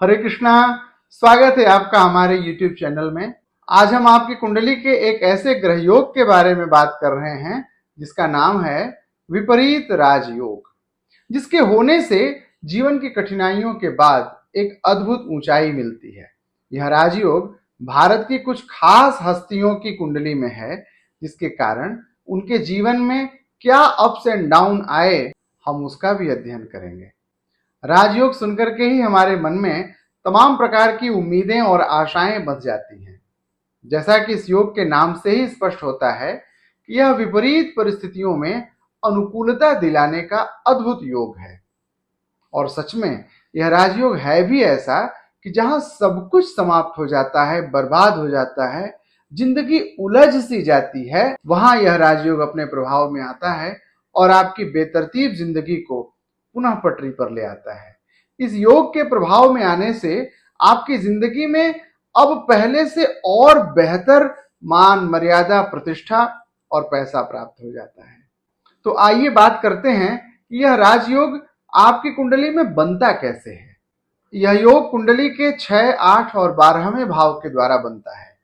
हरे कृष्णा। स्वागत है आपका हमारे YouTube चैनल में। आज हम आपकी कुंडली के एक ऐसे ग्रह योग के बारे में बात कर रहे हैं जिसका नाम है विपरीत राजयोग, जिसके होने से जीवन की कठिनाइयों के बाद एक अद्भुत ऊंचाई मिलती है। यह राजयोग भारत की कुछ खास हस्तियों की कुंडली में है, जिसके कारण उनके जीवन में क्या अप्स एंड डाउन आए, हम उसका भी अध्ययन करेंगे। राजयोग सुनकर के ही हमारे मन में तमाम प्रकार की उम्मीदें और आशाएं बस जाती हैं। जैसा कि इस योग के नाम से ही स्पष्ट होता है कि यह विपरीत परिस्थितियों में अनुकूलता दिलाने का अद्भुत योग है। और सच में यह राजयोग है भी ऐसा कि जहां सब कुछ समाप्त हो जाता है, बर्बाद हो जाता है, जिंदगी उलझ सी जाती है, वहां यह राजयोग अपने प्रभाव में आता है और आपकी बेतरतीब जिंदगी को पुनः पटरी पर ले आता है। इस योग के प्रभाव में आने से आपकी जिंदगी में अब पहले से और बेहतर मान, मर्यादा, प्रतिष्ठा और पैसा प्राप्त हो जाता है। तो आइए बात करते हैं कि यह राजयोग आपकी कुंडली में बनता कैसे है। यह योग कुंडली के 6, 8 और 12वें भाव के द्वारा बनता है।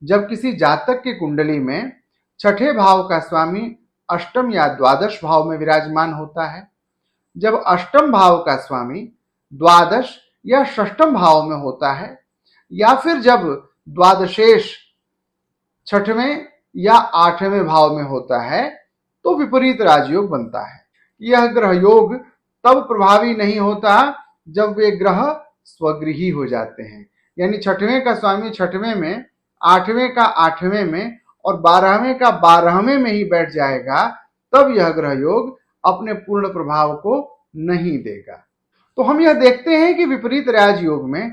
जब किसी जातक की कुंडली में छठे भाव का स्वामी अष्टम या द्वादश भाव में विराजमान होता है, जब अष्टम भाव का स्वामी द्वादश या षष्ठम भाव में होता है, या फिर जब द्वादशेश छठवें या 8वें भाव में होता है, तो विपरीत राजयोग बनता है। यह ग्रह योग तब प्रभावी नहीं होता जब वे ग्रह स्वगृही हो जाते हैं, यानी छठवें का स्वामी छठवें में, 8वें का 8वें में और 12वें का 12वें में ही बैठ जाएगा, तब यह ग्रह योग अपने पूर्ण प्रभाव को नहीं देगा। तो हम यह देखते हैं कि विपरीत राजयोग में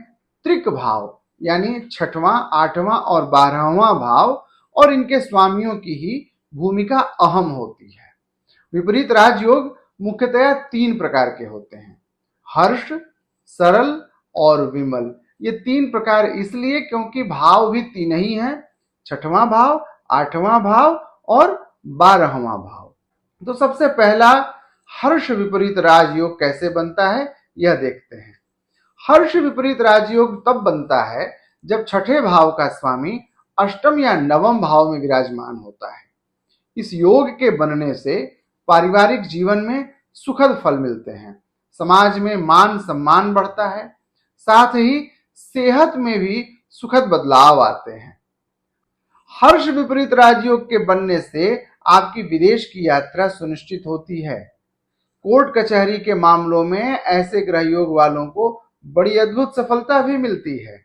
त्रिक भाव यानी छठवां, 8वां और 12वां भाव और इनके स्वामियों की ही भूमिका अहम होती है। विपरीत राजयोग मुख्यतया 3 प्रकार के होते हैं: हर्ष, सरल और विमल। ये 3 प्रकार इसलिए क्योंकि भाव भी 3 ही हैं: छठवां भाव, 8वां भाव और 12वां भाव। तो सबसे पहला हर्ष विपरीत राजयोग कैसे बनता है यह देखते हैं। हर्ष विपरीत राजयोग तब बनता है जब छठे भाव का स्वामी अष्टम या नवम भाव में विराजमान होता है। इस योग के बनने से पारिवारिक जीवन में सुखद फल मिलते हैं, समाज में मान सम्मान बढ़ता है, साथ ही सेहत में भी सुखद बदलाव आते हैं। हर्ष विपरीत राजयोग के बनने से आपकी विदेश की यात्रा सुनिश्चित होती है। कोर्ट कचहरी के मामलों में ऐसे ग्रह योग वालों को बड़ी अद्भुत सफलता भी मिलती है।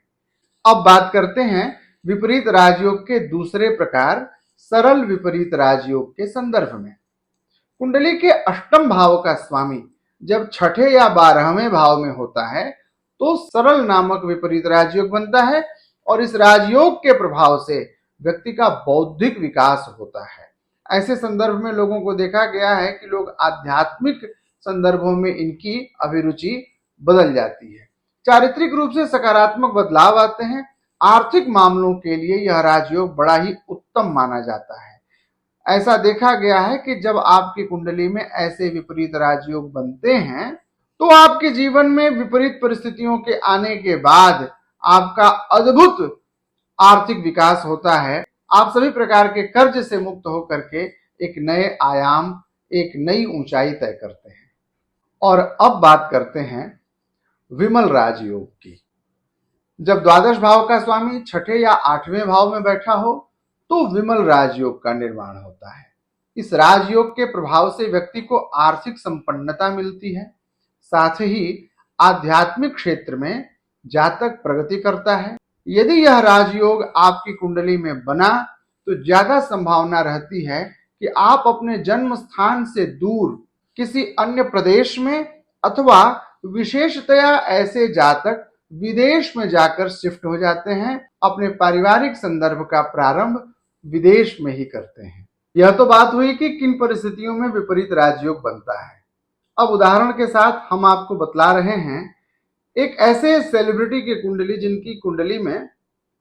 अब बात करते हैं विपरीत राजयोग के दूसरे प्रकार, सरल विपरीत राजयोग के संदर्भ में। कुंडली के अष्टम भाव का स्वामी जब छठे या 12वें भाव में होता है, तो सरल नामक विपरीत राजयोग बनता है और इस राजयोग के प्रभाव से व्यक्ति का बौद्धिक विकास होता है। ऐसे संदर्भ में लोगों को देखा गया है कि लोग आध्यात्मिक संदर्भों में इनकी अभिरुचि बदल जाती है, चारित्रिक रूप से सकारात्मक बदलाव आते हैं। आर्थिक मामलों के लिए यह राजयोग बड़ा ही उत्तम माना जाता है। ऐसा देखा गया है कि जब आपकी कुंडली में ऐसे विपरीत राजयोग बनते हैं, तो आपके जीवन में विपरीत परिस्थितियों के आने के बाद आपका अद्भुत आर्थिक विकास होता है। आप सभी प्रकार के कर्ज से मुक्त होकर के एक नए आयाम, एक नई ऊंचाई तय करते हैं। और अब बात करते हैं विमल राजयोग की। जब द्वादश भाव का स्वामी छठे या 8वें भाव में बैठा हो, तो विमल राजयोग का निर्माण होता है। इस राजयोग के प्रभाव से व्यक्ति को आर्थिक संपन्नता मिलती है, साथ ही आध्यात्मिक क्षेत्र में जातक प्रगति करता है। यदि यह राजयोग आपकी कुंडली में बना, तो ज्यादा संभावना रहती है कि आप अपने जन्म स्थान से दूर किसी अन्य प्रदेश में अथवा विशेषतया ऐसे जातक विदेश में जाकर शिफ्ट हो जाते हैं, अपने पारिवारिक संदर्भ का प्रारंभ विदेश में ही करते हैं। यह तो बात हुई कि किन परिस्थितियों में विपरीत राजयोग बनता है। अब उदाहरण के साथ हम आपको बतला रहे हैं एक ऐसे सेलिब्रिटी की कुंडली जिनकी कुंडली में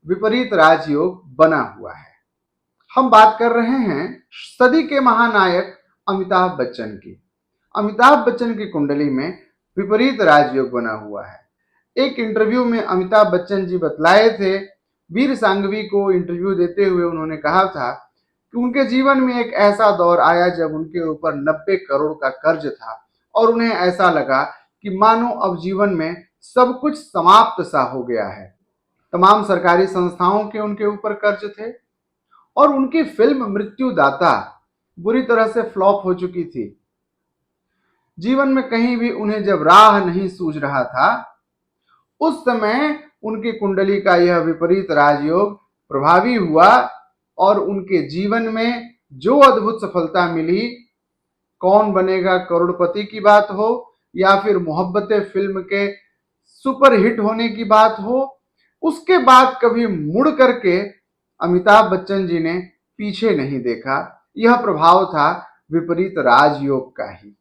विपरीत राजयोग बना हुआ है। हम बात कर रहे हैं सदी के महानायक अमिताभ बच्चन की। अमिताभ बच्चन की कुंडली में विपरीत राजयोग बना हुआ है। एक इंटरव्यू में अमिताभ बच्चन जी बतलाए थे, वीर सांघवी को इंटरव्यू देते हुए उन्होंने कहा था कि उनके जीवन में एक ऐसा दौर आया जब उनके ऊपर 90 करोड़ का कर्ज था और उन्हें ऐसा लगा कि मानो अब जीवन में सब कुछ समाप्त सा हो गया है। तमाम सरकारी संस्थाओं के उनके ऊपर कर्ज थे और उनकी फिल्म मृत्युदाता बुरी तरह से फ्लॉप हो चुकी थी। जीवन में कहीं भी उन्हें जब राह नहीं सूझ रहा था, उस समय उनकी कुंडली का यह विपरीत राजयोग प्रभावी हुआ और उनके जीवन में जो अद्भुत सफलता मिली, कौन बनेगा करोड़पति की बात हो या फिर मोहब्बतें फिल्म के सुपरहिट होने की बात हो, उसके बाद कभी मुड़ करके अमिताभ बच्चन जी ने पीछे नहीं देखा। यह प्रभाव था विपरीत राजयोग का ही।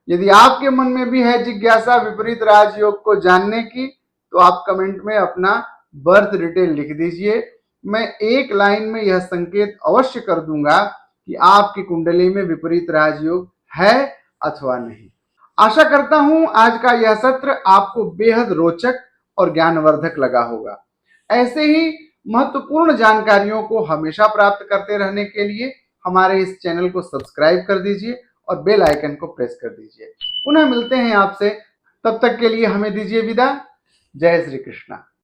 यदि आपके मन में भी है जिज्ञासा विपरीत राजयोग को जानने की, तो आप कमेंट में अपना बर्थ डिटेल लिख दीजिए। मैं एक लाइन में यह संकेत अवश्य कर दूंगा कि आपकी कुंडली में विपरीत राजयोग है अथवा नहीं। आशा करता हूं आज का यह सत्र आपको बेहद रोचक और ज्ञानवर्धक लगा होगा। ऐसे ही महत्वपूर्ण जानकारियों को हमेशा प्राप्त करते रहने के लिए हमारे इस चैनल को सब्सक्राइब कर दीजिए और बेल आइकन को प्रेस कर दीजिए। पुनः मिलते हैं आपसे, तब तक के लिए हमें दीजिए विदा। जय श्री कृष्णा।